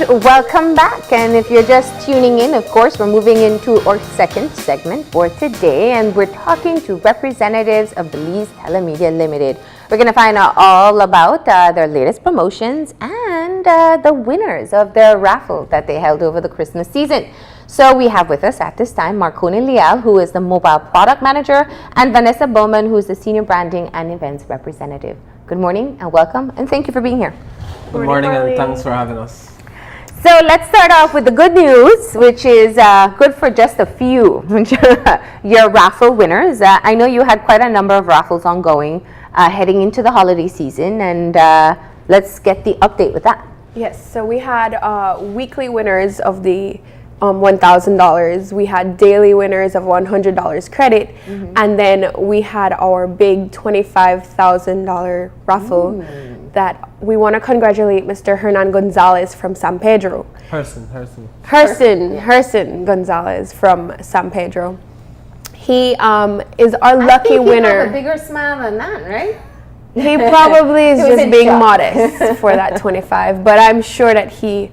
welcome back. And if you're just tuning in, of course, we're moving into our second segment for today, and we're talking to representatives of Belize Telemedia Limited. We're going to find out all about their latest promotions and the winners of their raffle that they held over the Christmas season. So we have with us at this time Malcom Leal, who is the mobile product manager, and Vanessa Bowman, who is the senior branding and events representative. Good morning and welcome, and thank you for being here. Good morning and thanks for having us. So let's start off with the good news, which is good for just a few. Your raffle winners. I know you had quite a number of raffles ongoing heading into the holiday season, and let's get the update with that. Yes, so we had weekly winners of the $1,000. We had daily winners of $100 credit, and then we had our big $25,000 raffle that we want to congratulate Mr. Hernan Gonzalez from San Pedro. Herson Gonzalez from San Pedro. He is our lucky winner. He has a bigger smile than that, right? He probably is just being modest for that 25, but I'm sure that he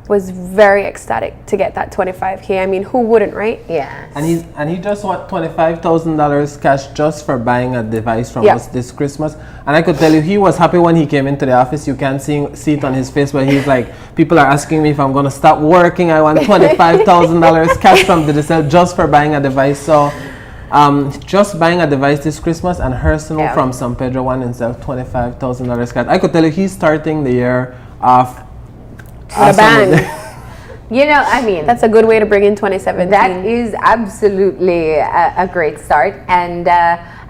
was very ecstatic to get that 25K. I mean, who wouldn't, right? Yeah. And he just want $25,000 cash just for buying a device from us this Christmas. And I could tell you, he was happy when he came into the office. You can see it on his face, but he's like, people are asking me if I'm gonna stop working. I want $25,000 cash from the DSL just for buying a device. So just buying a device this Christmas, and Herson from San Pedro won himself $25,000 cash. I could tell you, he's starting the year off with a bang. You know, I mean, that's a good way to bring in 2017. That is absolutely a great start. And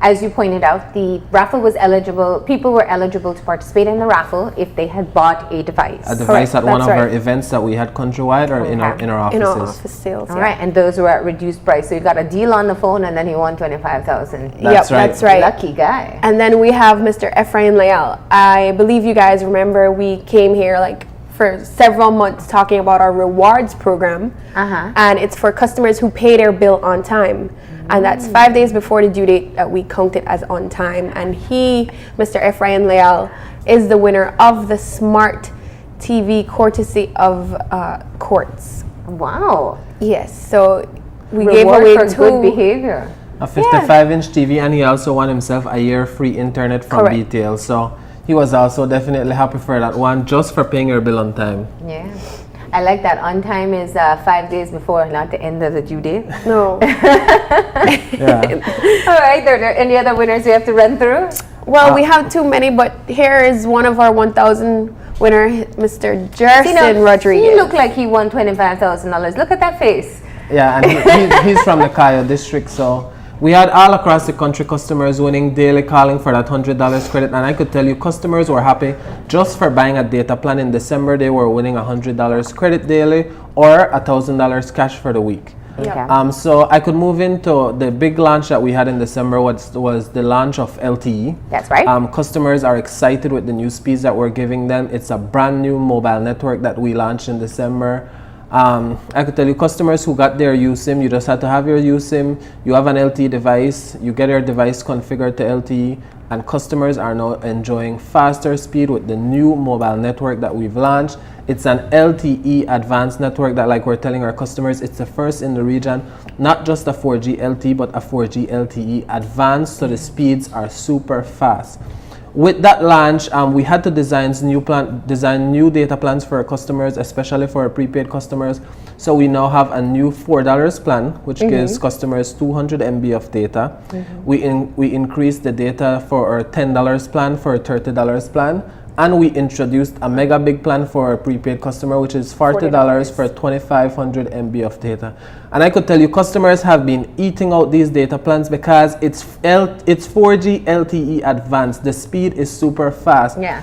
as you pointed out, the raffle was eligible. People were eligible to participate in the raffle if they had bought a device. A device at one of our events that we had countrywide or in our offices. In our office sales. All right, and those were at reduced price. So you got a deal on the phone, and then he won $25,000. That's right. Lucky guy. And then we have Mr. Leal. I believe you guys remember we came here like for several months talking about our rewards program, and it's for customers who pay their bill on time, and that's 5 days before the due date that we count it as on time. And he, Mr. Leal, is the winner of the Smart TV courtesy of Quartz. Wow. Yes, so we Reward gave away for good behavior. A 55-inch TV, and he also won himself a year free internet from BTL. So he was also definitely happy for that one, just for paying your bill on time. Yeah. I like that. On time is 5 days before, not the end of the due date. No. All right. Are there any other winners we have to run through? Well, we have too many, but here is one of our 1,000 winner, Mr. Jerson Rodriguez. He looked like he won $25,000. Look at that face. Yeah, and he's from the Cayo district, so we had all across the country customers winning daily calling for that $100 credit, and I could tell you customers were happy just for buying a data plan. In December, they were winning $100 credit daily or $1,000 cash for the week. Okay. So I could move into the big launch that we had in December, was the launch of LTE. That's right. Customers are excited with the new speeds that we're giving them. It's a brand new mobile network that we launched in December. I could tell you customers who got their USIM, you just had to have your USIM, you have an LTE device, you get your device configured to LTE, and customers are now enjoying faster speed with the new mobile network that we've launched. It's an LTE advanced network that, like we're telling our customers, it's the first in the region, not just a 4G LTE, but a 4G LTE advanced, so the speeds are super fast. With that launch, we had to design new data plans for our customers, especially for our prepaid customers. So we now have a new $4 plan, which gives customers 200 MB of data. We increased the data for our $10 plan for a $30 plan. And we introduced a mega big plan for our prepaid customer, which is $40 for 2,500 MB of data. And I could tell you customers have been eating out these data plans because it's 4G LTE advanced. The speed is super fast. Yeah.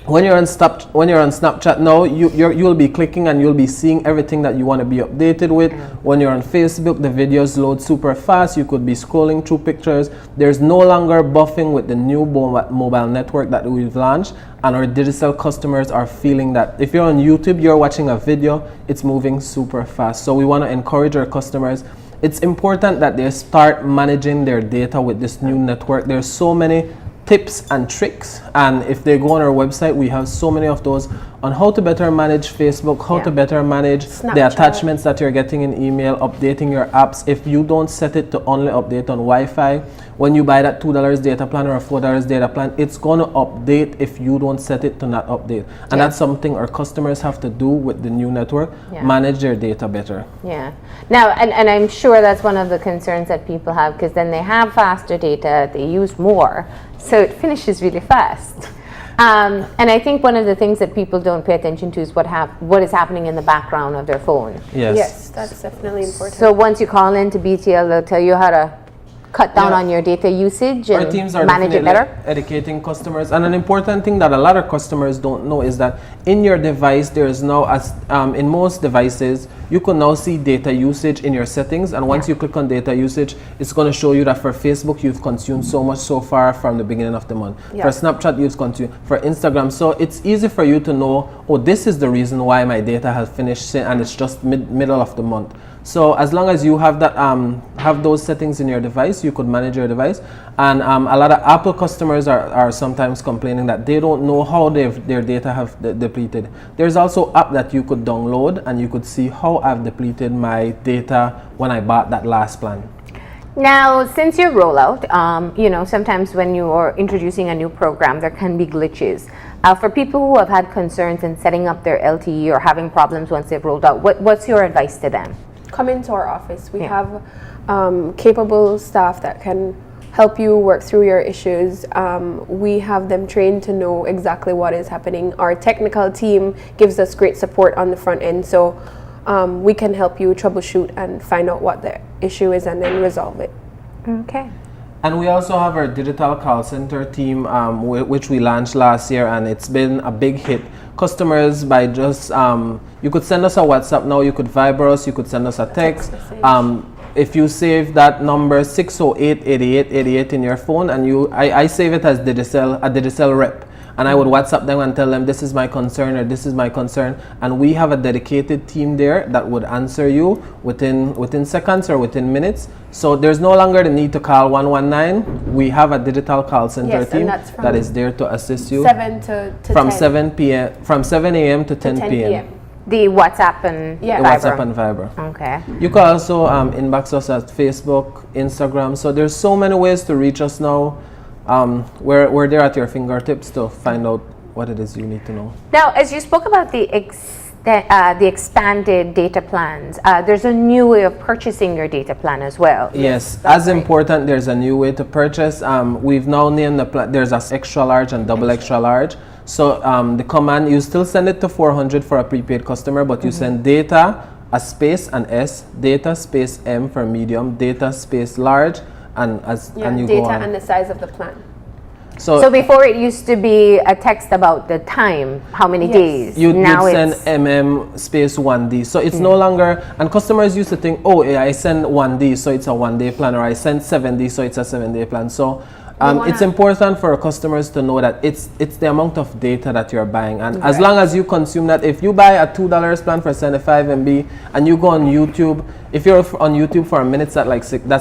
When you're on Snapchat now, you'll be clicking and you'll be seeing everything that you want to be updated with. When you're on Facebook, the videos load super fast. You could be scrolling through pictures. There's no longer buffing with the new mobile network that we've launched, and our digital customers are feeling that. If you're on YouTube, you're watching a video, it's moving super fast. So we want to encourage our customers. It's important that they start managing their data with this new network. There's so many tips and tricks, and if they go on our website, we have so many of those on how to better manage Facebook, how to better manage the attachments that you're getting in email, updating your apps. If you don't set it to only update on Wi-Fi, when you buy that $2 data plan or a $4 data plan, it's going to update if you don't set it to not update. And that's something our customers have to do with the new network, manage their data better. Yeah. Now, and I'm sure that's one of the concerns that people have, because then they have faster data, they use more, so it finishes really fast. And I think one of the things that people don't pay attention to is what is happening in the background of their phone. Yes, that's definitely important. So once you call into BTL, they'll tell you how to cut down on your data usage and our teams are manage it better. Educating customers, and an important thing that a lot of customers don't know is that in your device there is now, in most devices, you can now see data usage in your settings, and once you click on data usage, it's going to show you that for Facebook you've consumed so much so far from the beginning of the month. For Snapchat you've consumed, for Instagram, so it's easy for you to know, oh, this is the reason why my data has finished and it's just middle of the month. So as long as you have that, have those settings in your device, you could manage your device. And a lot of Apple customers are sometimes complaining that they don't know how their data have depleted. There's also app that you could download and you could see how I've depleted my data when I bought that last plan. Now, since your rollout, you know, sometimes when you are introducing a new program, there can be glitches. For people who have had concerns in setting up their LTE or having problems once they've rolled out, what's your advice to them? Come into our office. We have capable staff that can help you work through your issues. We have them trained to know exactly what is happening. Our technical team gives us great support on the front end, so we can help you troubleshoot and find out what the issue is and then resolve it. Okay. And we also have our digital call center team, which we launched last year, and it's been a big hit. Customers, by just, you could send us a WhatsApp now, you could Viber us, you could send us a text. If you save that number 608-8888 in your phone, and I save it as a Digicel rep, and I would WhatsApp them and tell them this is my concern or this is my concern, and we have a dedicated team there that would answer you within seconds or within minutes. So there's no longer the need to call 119. We have a digital call center team that is there to assist you. 7 to from 10. 7 p.m. from 7 a.m. to 10 p.m. The WhatsApp and The WhatsApp and Viber. Okay. You can also inbox us at Facebook, Instagram. So there's so many ways to reach us now. We're there at your fingertips to find out what it is you need to know. Now, as you spoke about the expanded data plans, there's a new way of purchasing your data plan as well. Yes, as important, there's a new way to purchase. We've now named there's a extra large and double extra large. So the command, you still send it to 400 for a prepaid customer, but you send data, a space, an S, data space M for medium, data space large, and you data go on. and the size of the plan. So before it used to be a text about the time, how many days. You'd now send it's MM space 1D. So it's no longer, and customers used to think, oh, yeah, I send 1D, so it's a 1-day plan, or I send 7D, so it's a 7-day plan. So it's important for customers to know that it's the amount of data that you're buying, and as long as you consume that, if you buy a $2 plan for 75 MB and you go on YouTube, if you're on YouTube for a minute, that's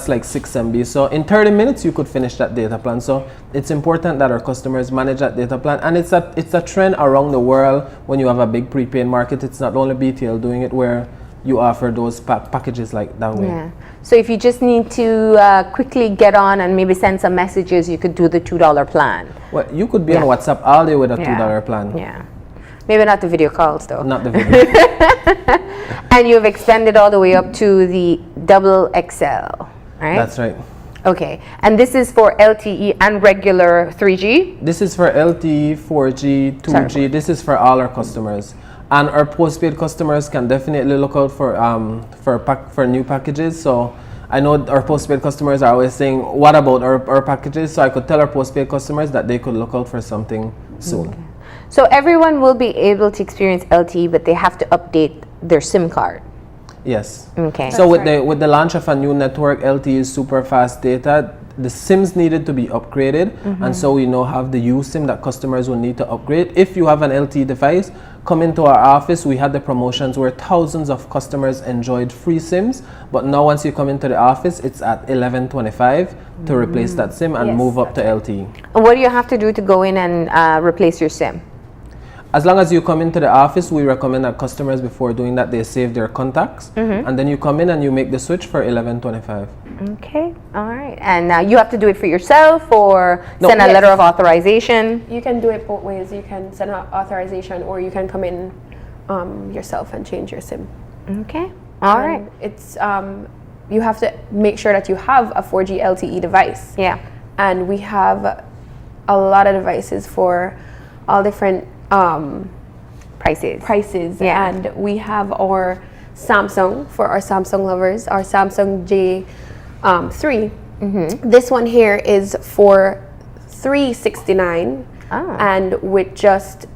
like 6 MB. So in 30 minutes you could finish that data plan. So it's important that our customers manage that data plan, and it's a trend around the world. When you have a big prepaid market, it's not only BTL doing it, where you offer those packages like that way. Yeah. So if you just need to quickly get on and maybe send some messages, you could do the $2 plan. Well, you could be on WhatsApp all day with a $2 plan. Yeah. Maybe not the video calls though. Not the video. And you've extended all the way up to the double XL, right? That's right. Okay. And this is for LTE and regular 3G? This is for LTE, 4G, 2G. Sorry. This is for all our customers. And our postpaid customers can definitely look out for new packages. So I know our postpaid customers are always saying, what about our packages? So I could tell our postpaid customers that they could look out for something soon. Okay. So everyone will be able to experience LTE, but they have to update their SIM card. Yes. Okay. So with the launch of a new network, LTE is super fast data. the SIMs needed to be upgraded, and so we now have the U SIM that customers will need to upgrade. If you have an LTE device, come into our office. We had the promotions where thousands of customers enjoyed free SIMs, but now once you come into the office, it's at $11.25 to replace that SIM and move up to LTE. And what do you have to do to go in and replace your SIM? As long as you come into the office, we recommend that customers, before doing that, they save their contacts, and then you come in and you make the switch for $11.25. Okay, all right. And you have to do it for yourself or send a letter of authorization? You can do it both ways. You can send an authorization, or you can come in yourself and change your SIM. Okay, all right. It's you have to make sure that you have a 4G LTE device. Yeah. And we have a lot of devices for all different prices. Yeah. And we have our Samsung, for our Samsung lovers, our Samsung J3. This one here is for $369, and with just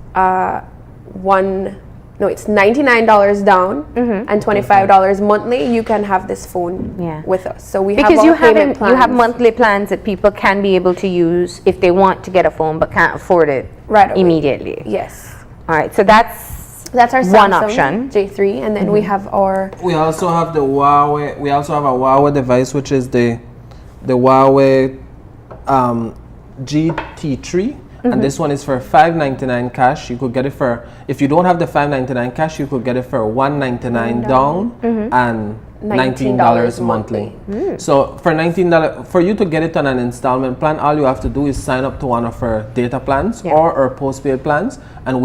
it's $99 down and $25 monthly. You can have this phone with us. So we because have you plans. have monthly plans that people can be able to use if they want to get a phone but can't afford it right away. immediately. Yes. All right. So that's our one Samsung option. J3, and then we have our. We also have the Huawei. We also have a Huawei device, which is the Huawei GT3. And this one is for $599 cash. You could get it for, if you don't have the $599 cash, you could get it for $199 down and $19 monthly. So for $19, for you to get it on an installment plan, all you have to do is sign up to one of our data plans or our postpaid plans, and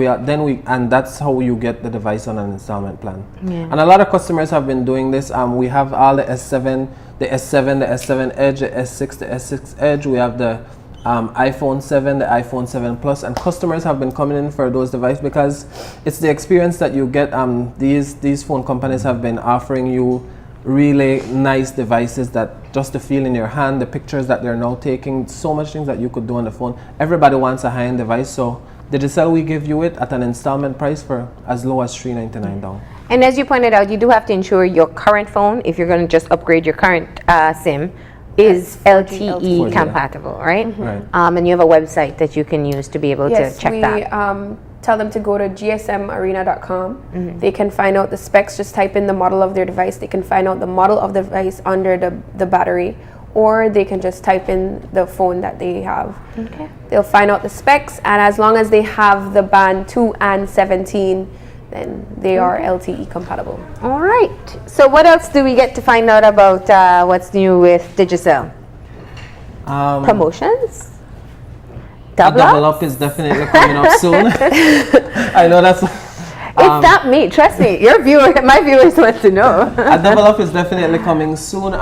and that's how you get the device on an installment plan. And a lot of customers have been doing this. We have all the S7, the S7 Edge, the S6, the S6 Edge. We have the iPhone 7, the iPhone 7 Plus, and customers have been coming in for those devices because it's the experience that you get. These phone companies have been offering you really nice devices that just the feel in your hand, the pictures that they're now taking, so much things that you could do on the phone. Everybody wants a high-end device, so Digicel, we give you it at an installment price for as low as $399 down. And as you pointed out, you do have to ensure your current phone, if you're going to just upgrade your current SIM, is LTE compatible, right? Right. And you have a website that you can use to be able to check that. Tell them to go to gsmarena.com. They can find out the specs. Just type in the model of their device. They can find out the model of the device under the battery, or they can just type in the phone that they have. Okay. They'll find out the specs, and as long as they have the band 2 and 17, then they are LTE compatible. All right. So what else do we get to find out about what's new with Digicel? Promotions? Double Up is definitely coming up soon. I know that's. It's not me. Trust me. My viewers want to know. A Double Up is definitely coming soon.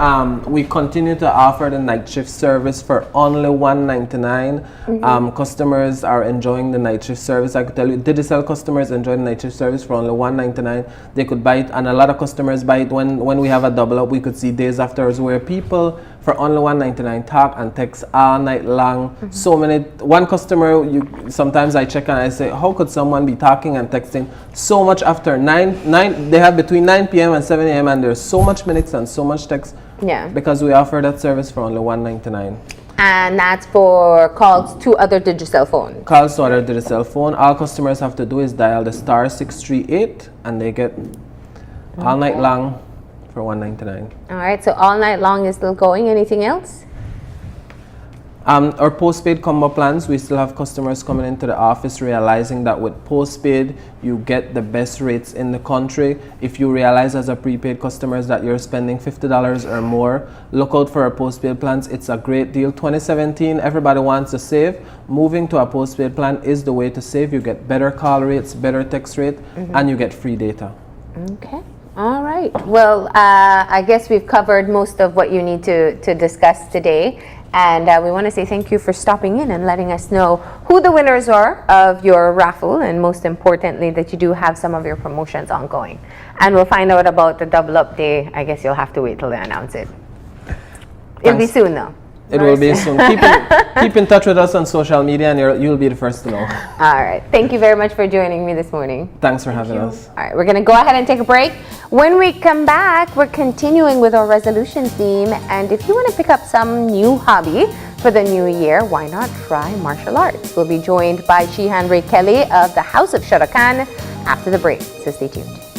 We continue to offer the night shift service for only $199. Customers are enjoying the night shift service. I could tell you, Digicel customers enjoy the night shift service for only $199. They could buy it, and a lot of customers buy it when we have a Double Up. We could see days afterwards where people for only $199 talk and text all night long. So many. One customer, sometimes I check and I say, how could someone be talking and texting so much after 9? They have between 9 p.m. and 7 a.m. and there's so much minutes and so much text. Yeah. Because we offer that service for only $199. And that's for calls to other Digicel phones. Calls to other Digicel phone. All customers have to do is dial the star 638 and they get all night long for $199. All right. So all night long is still going. Anything else? Our postpaid combo plans, we still have customers coming into the office realizing that with postpaid, you get the best rates in the country. If you realize as a prepaid customers that you're spending $50 or more, look out for our postpaid plans. It's a great deal. 2017, everybody wants to save. Moving to a postpaid plan is the way to save. You get better call rates, better text rate, and you get free data. Okay. All right. Well, I guess we've covered most of what you need to discuss today. And we want to say thank you for stopping in and letting us know who the winners are of your raffle, and most importantly, that you do have some of your promotions ongoing. And we'll find out about the Double Up Day. I guess you'll have to wait till they announce it. It'll be soon, though. It will be soon. Keep in touch with us on social media and you'll be the first to know. All right. Thank you very much for joining me this morning. Thanks for having us. All right. We're going to go ahead and take a break. When we come back, we're continuing with our resolution theme. And if you want to pick up some new hobby for the new year, why not try martial arts? We'll be joined by Shihan Ray Kelly of the House of Shotokan after the break. So stay tuned.